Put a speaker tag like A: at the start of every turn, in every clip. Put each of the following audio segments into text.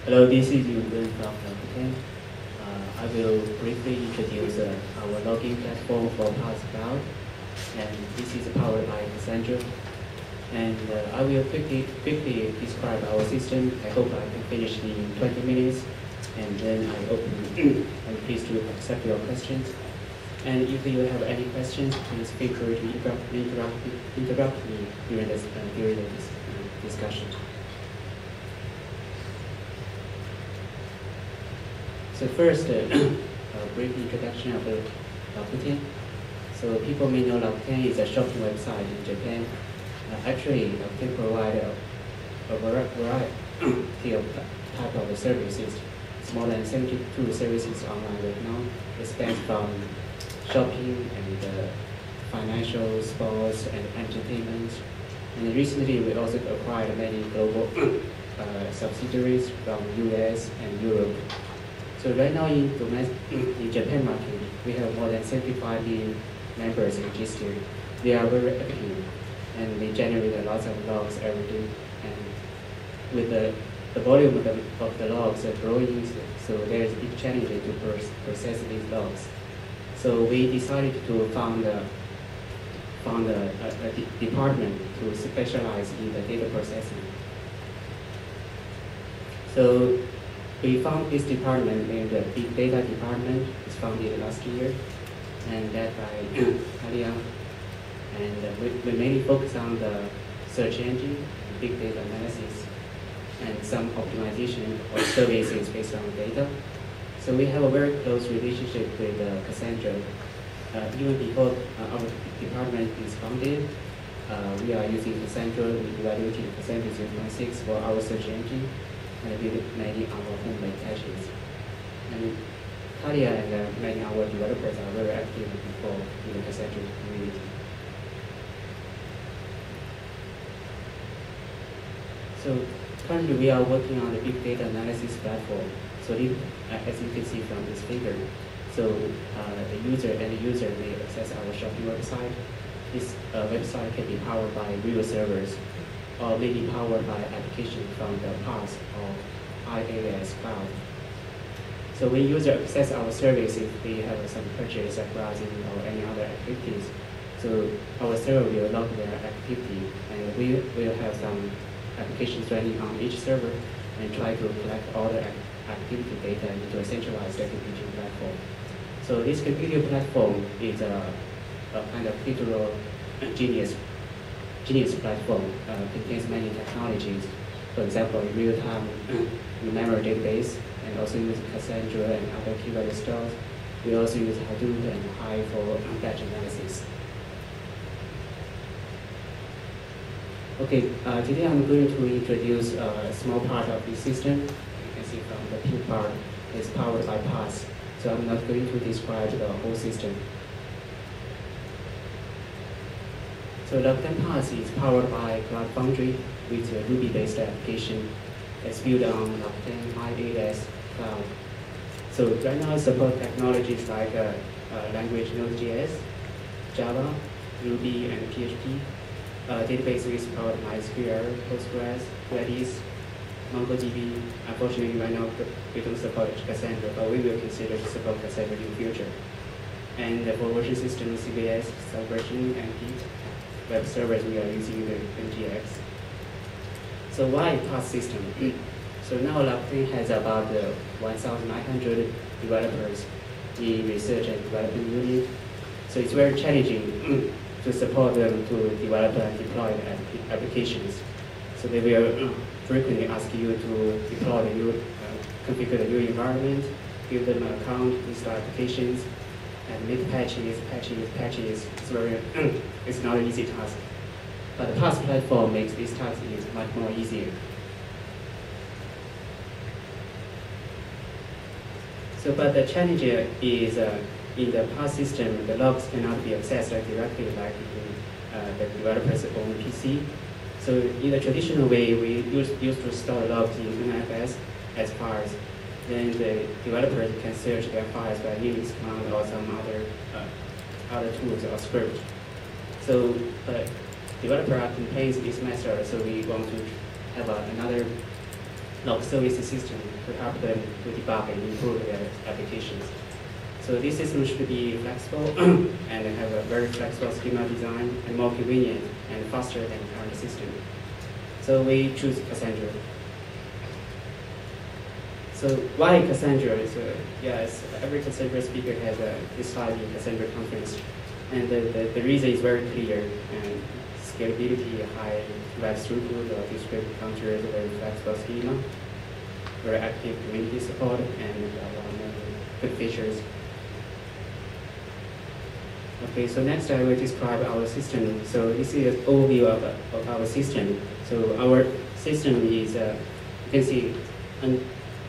A: Hello, this is Yugen from Rakuten. I will briefly introduce our login platform for PaaS Cloud, and this is powered by Cassandra. And I will quickly describe our system. I hope I can finish in 20 minutes, and then I'm pleased to accept your questions. And if you have any questions, please feel free to interrupt me during this discussion. So first, a brief introduction of Rakuten. So people may know Rakuten is a shopping website in Japan. Actually, Rakuten provides a variety of type of services. It's more than 72 services online right now. It spans from shopping and financial, sports, and entertainment. And recently, we also acquired many global subsidiaries from US and Europe. So right now in Japan market, we have more than 75 million members registered. They are very active and they generate lots of logs every day. And with the volume of the logs are growing, so there is a big challenge to process these logs. So we decided to found a department to specialize in the data processing. So we found this department named the Big Data Department. It's founded last year and led by Talia. And we mainly focus on the search engine, big data analysis, and some optimization of services based on data. So we have a very close relationship with Cassandra. Even before our department is founded, we are using Cassandra. We evaluated Cassandra 0.6 for our search engine, and build many our homemade patches. And Talia and many of our developers are very active involved in the Cassandra community. So currently we are working on the big data analysis platform. So as you can see from this figure, so the user may access our shopping website. This website can be powered by real servers, or maybe powered by application from the PaaS or IaaS cloud. So when user access our service, if they have some purchase like browsing or any other activities, so our server will log their activity, and we will have some applications running on each server and try to collect all the activity data into a centralized data computing platform. So this computing platform is a kind of heterogeneous platform, contains many technologies. For example, real-time memory database, and also use Cassandra and other keyword stores. We also use Hadoop and Hive for batch analysis. Okay, today I'm going to introduce a small part of the system. You can see from the pink part, it's powered by PaaS. So I'm not going to describe the whole system. So Rakuten PaaS is powered by Cloud Foundry with a Ruby-based application that's built on Rakuten IaaS cloud. So right now it supports technologies like language Node.js, Java, Ruby, and PHP. Database is powered by MySQL, Postgres, Redis, MongoDB. Unfortunately, right now we don't support Cassandra, but we will consider to support Cassandra in the future. And for version system, CVS, Subversion, and Git. Web servers, we are using the NGX. So why PaaS system? So now Rakuten has about 1,900 developers in research and development unit. So it's very challenging to support them to develop and deploy the applications. So they will frequently ask you to deploy the new, configure the new environment, give them an account, install applications, and make patches. It's not an easy task. But the PaaS platform makes this task much more easier. So, but the challenge is in the PaaS system, the logs cannot be accessed directly like in the developer's own PC. So in the traditional way, we used to store logs in NFS as files. Then the developers can search their files by Linux command or some other tools or script. So developer complains this method, so we want to have another log service system to help them to debug and improve their applications. So this system should be flexible and have a very flexible schema design and more convenient and faster than current system. So we choose Cassandra. So why Cassandra? Yes, every Cassandra speaker has this slide in Cassandra Conference. And the reason is very clear. And scalability, high web throughput, distributed counters, very flexible schema, very active community support, and good features. Okay, so next I will describe our system. So this is an overview of our system. So our system is, you can see,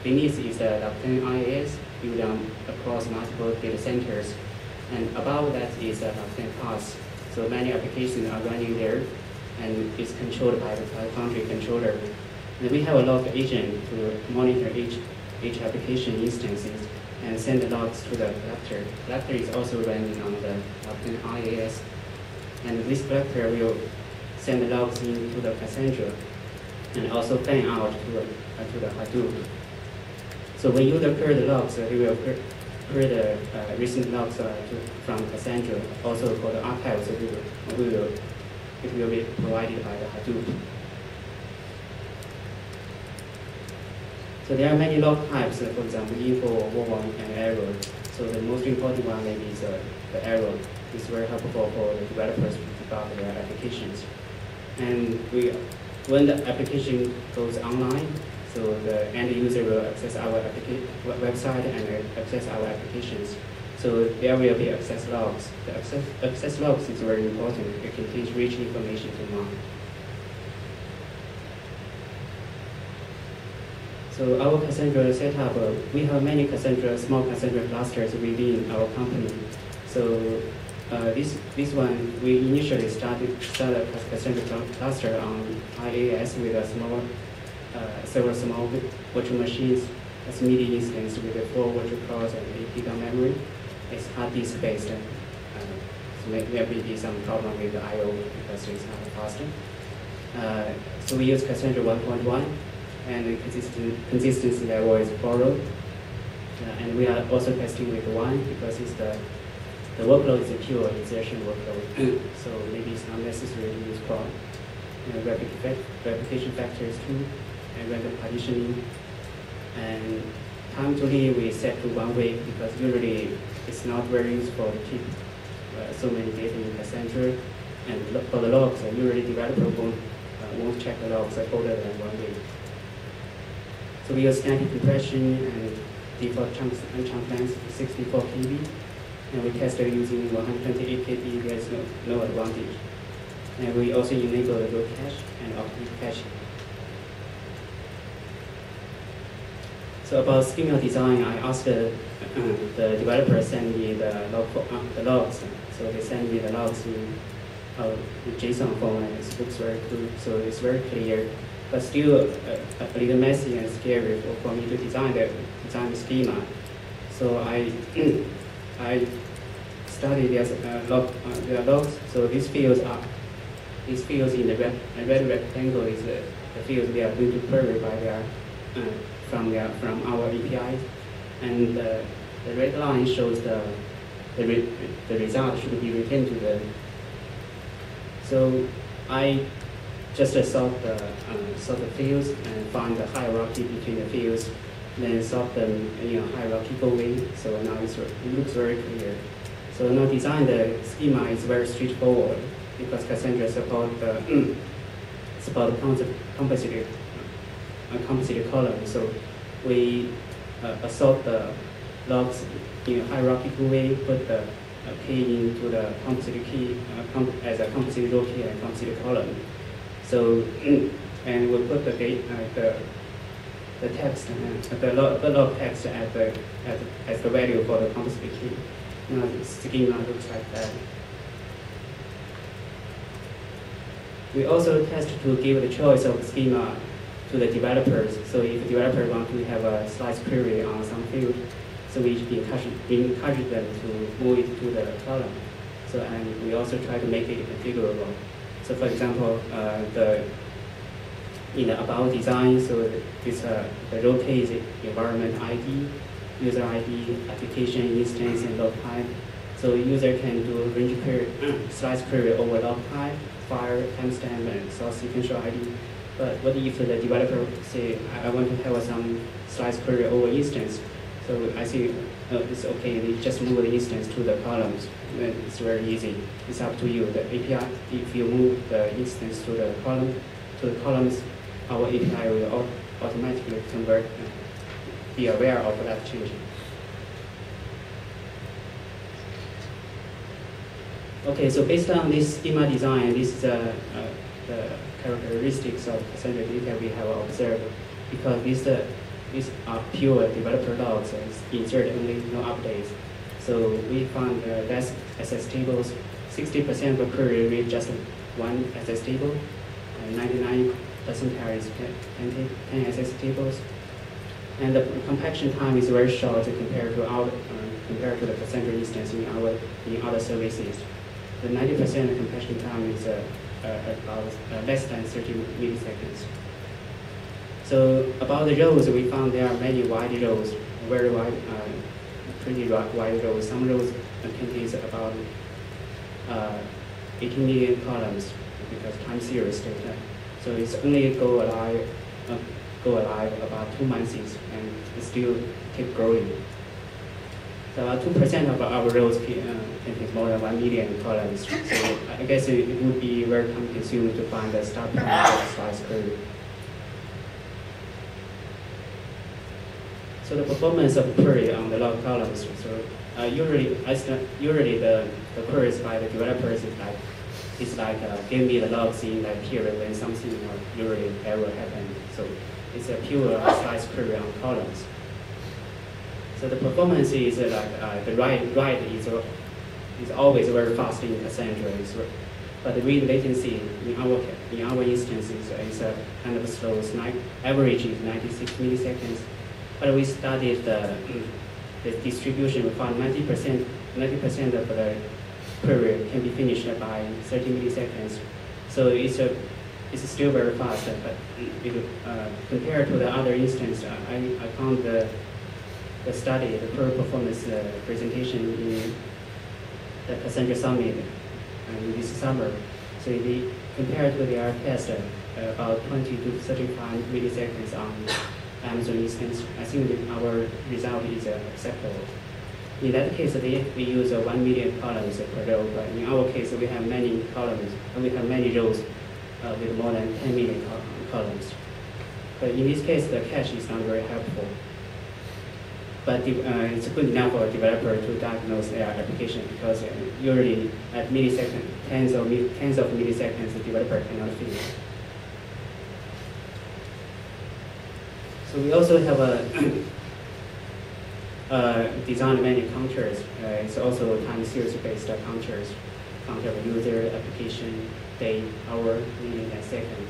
A: beneath is the Rakuten IaaS built across multiple data centers. And above that is Rakuten PaaS. So many applications are running there, and it's controlled by the Cloud Foundry controller. And we have a log agent to monitor each application instances and send the logs to the collector. Collector is also running on the Rakuten IaaS. And this collector will send the logs into the Cassandra and also fan out to the Hadoop. So when user query the logs, he will query the recent logs from Cassandra, also called the archive, so it will be provided by the Hadoop. So there are many log types, for example, info, warning, and error. So the most important one maybe is the error. It's very helpful for the developers to debug their applications. And when the application goes online, so the end user will access our website and access our applications. So there will be access logs. The access logs is very important. It contains rich information to mine. So our Cassandra setup, we have many small Cassandra clusters within our company. So this one, we initially started a Cassandra cluster on IaaS with a several small virtual machines, as media instance with 4 virtual cores and 8 GB memory. It's hard disk based, so there may be some problem with the I/O because it's not faster. So we use Cassandra 1.1, and the consistency level is borrowed. And we are also testing with 1 because it's the workload is a pure insertion workload, so maybe it's not necessary to use cron. Replication factors 2, and random partitioning. And time to leave we set to 1 week because usually it's not very useful to keep so many data in Cassandra. And for the logs, usually developer won't check the logs older than 1 week. So we use static compression and default chunk length 64 KB. And we tested using 128 KB, there's no advantage. And we also enable the row cache and octave caching. So about schema design, I asked the developer send me the logs. So they send me the logs in JSON format. It looks very cool, so it's very clear, but still a little messy and scary for me to design the schema. So I studied their logs. So these fields in the red rectangle is the fields we are going to query by their from our API, and the red line shows the result should be returned to the. So I just sort the fields and find the hierarchy between the fields, then sort them in a hierarchical way. So now it looks very clear. So now design the schema is very straightforward because Cassandra support composite column. So we assort the logs in a hierarchical way, put the key into the composite key as a composite row key and composite column. So and we put the text, the log text as the value for the composite key. Now the schema looks like that. We also test to give the choice of schema to the developers. So if the developer wants to have a slice query on some field, so we encourage them to move it to the column. So and we also try to make it configurable. So for example, in the about design, so this the row case environment ID, user ID, application instance, and log type. So user can do range query, slice query over log type, file, timestamp, and source sequential ID. But what if the developer say, I want to have some slice query over instance? So I say it's okay, they just move the instance to the columns. Then it's very easy. It's up to you. The API, if you move the instance to the columns, our API will automatically convert, be aware of that change. Okay, so based on this schema design, this is the characteristics of Cassandra data we have observed. Because these are pure developer logs, insert only, no updates. So we found less access tables. 60% of query read just one access table, 99% carries 10 access tables, and the compaction time is very short compared to the Cassandra instance in other services. The 90% compaction time is about less than 30 milliseconds. So about the rows, we found there are many wide rows, very wide, pretty wide rows. Some rows contains about 18 million columns because time series data. So it's only go alive about 2 months, and it still keep growing. So about 2% of our rows contains more than 1 million columns. So I guess it would be very time consuming to find the start point of slice query. So the performance of query on the log columns. So usually the queries by the developers is like give me the logs in that period when something usually error happened. So it's a pure slice query on columns. So the performance is like the write is always very fast in Cassandra, but the read latency in our instances is kind of slow. It's average is 96 milliseconds. But we studied the distribution. We found 90% of the query can be finished by 30 milliseconds. So it's still very fast. But compared to the other instance, I found the study, the query performance presentation in the Cassandra Summit in this summer. So compared to their test, about 20 to 35 milliseconds on Amazon instance, I think that our result is acceptable. In that case, we use 1 million columns per row, but in our case, we have many columns, and we have many rows with more than 10 million columns. But in this case, the cache is not very helpful. But it's good enough for a developer to diagnose their application because usually at milliseconds, tens of milliseconds, the developer cannot finish. So we also have a design many counters. It's also time series based counters. Counter of user, application, day, hour, minute, and second.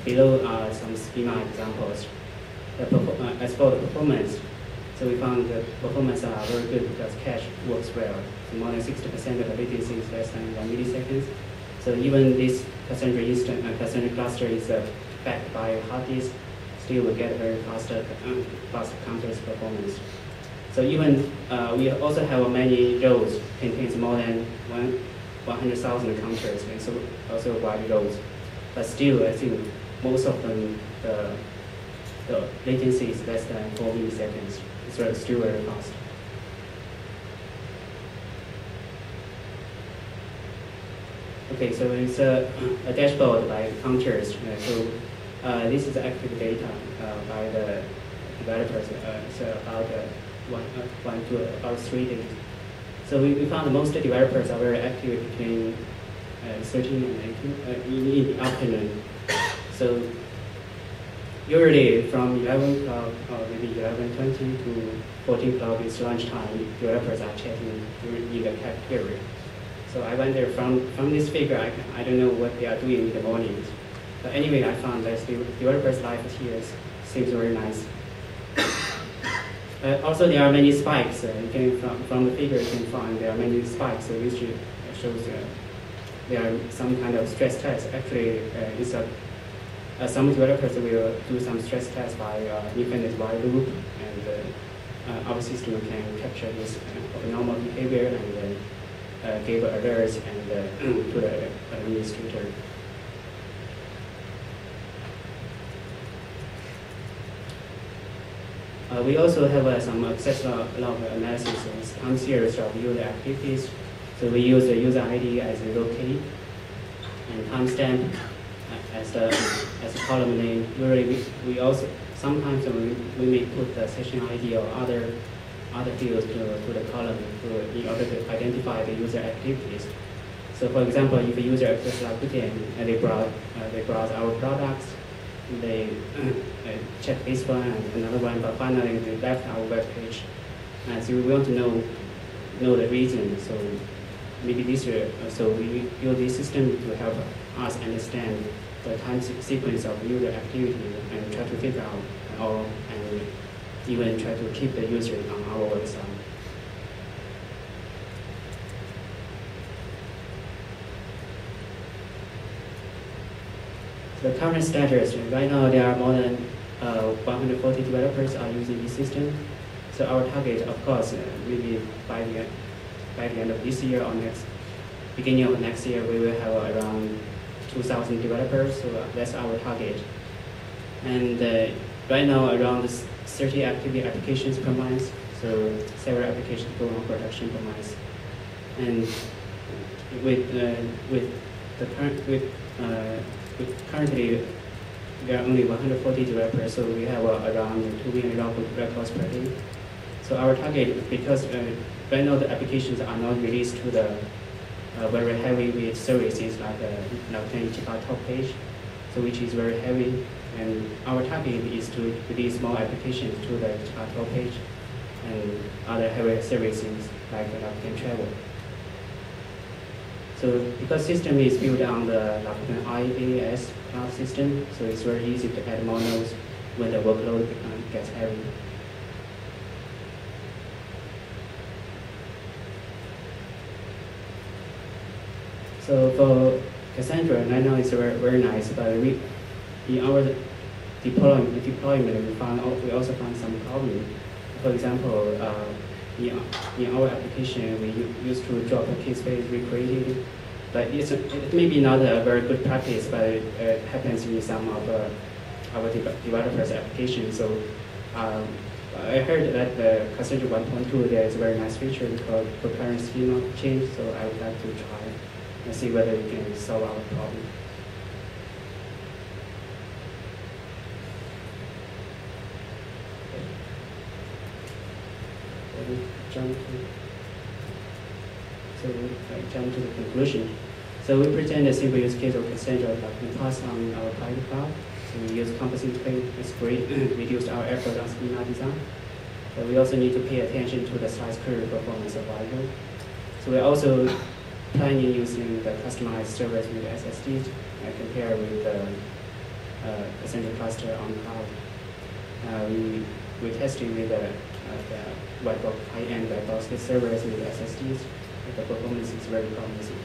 A: Below are some schema examples. As for the performance, so we found the performance are very good because cache works well. So more than 60% of the latency is less than 1 millisecond. So even this Cassandra cluster is backed by hard disk, still we get very fast counters performance. So even we also have many rows contains more than 100,000 counters, and so also wide rows. But still, I think most of them the latency is less than 4 milliseconds. It's still very fast. Okay, so it's a dashboard by counters. This is active data by the developers. It's about 1 to about 3 days. So we found most developers are very active between 13 and 18 in the afternoon. So usually from 11 o'clock or maybe 11:20 to 14 o'clock is lunchtime. Developers are chatting in the cafeteria. So I wonder from this figure, I don't know what they are doing in the mornings. But anyway, I found that developers' life here seems very nice. Also, there are many spikes. From the figure, you can find there are many spikes, which shows there are some kind of stress test. Actually, it's some developers will do some stress tests by infinite while loop, and our system can capture this abnormal behavior and give alerts and to the administrator. We also have some access log analysis and time series of user activities. So we use the user ID as a row key and timestamp as a column name. Usually we also sometimes we may put the session ID or other fields to the column in order to identify the user activities. So for example, if a user accesses Rakuten and they browse our products, they check this one and another one, but finally they left our web page. And so we want to know the reason. So maybe this year, so we build this system to help us understand the time sequence of user activity and try to figure out and even try to keep the user on our website. The current status, right now there are more than 140 developers are using this system. So our target, of course, maybe by the end of this year or beginning of next year, we will have around 2,000 developers, so that's our target. And right now, around 30 active applications per month, so several applications go on production per month. And currently, there are only 140 developers, so we have around 2 million records per day. So our target, because right now the applications are not released to the very heavy with services like Rakuten Ichiba top page, so which is very heavy. And our target is to release more applications to the Ichiba top page and other heavy services like Rakuten Travel. So because system is built on the Rakuten IaaS cloud system, so it's very easy to add more nodes when the workload gets heavy. So for Cassandra, right now it's very, very nice, but in our deployment we also found some problem. For example, in our application, we used to drop a key space recreated, but it may be not a very good practice, but it happens in some of our developers' applications. So I heard that the Cassandra 1.2 there is a very nice feature called concurrent schema change. So I would like to try and see whether we can solve our problem. Jump to the conclusion. So we present a simple use case of Cassandra Rakuten PaaS on our private cloud. So we use composite script, reduced our effort on schema design. But we also need to pay attention to the size curve performance of I/O. So we're also planning using the customized servers with SSDs compared with the Cassandra cluster on cloud. We tested with the high-end white box servers with SSDs. The performance is very promising.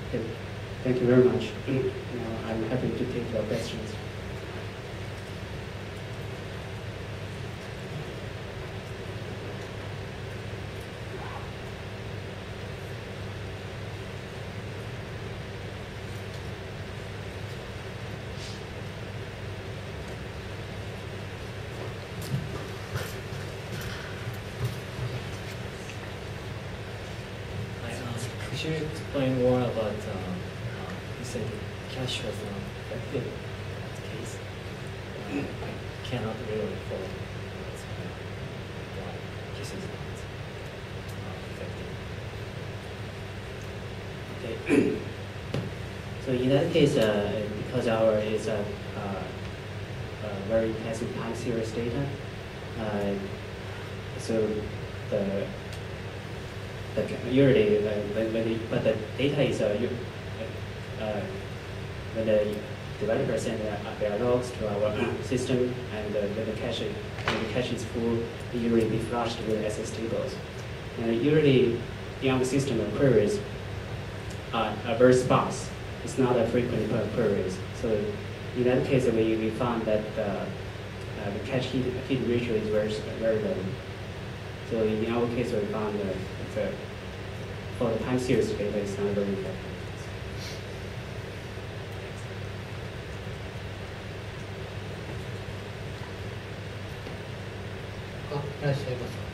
A: Okay. Thank you very much. Now I'm happy to take your questions.
B: Could you explain more about, you said cache was not affected in that case. Cannot really follow why cache is not affected.
A: Okay. So in that case, because our is a very passive time series data, so usually, but the data is when the developer send their logs to our system, and when the cache is full, it usually be flushed with SS tables. And usually, in our system queries, very sparse. It's not a frequent queries. So in that case, we found that the cache hit ratio is very low. So in our case, we found that for the time series data, it's not very effective.
C: いらっしゃいますか。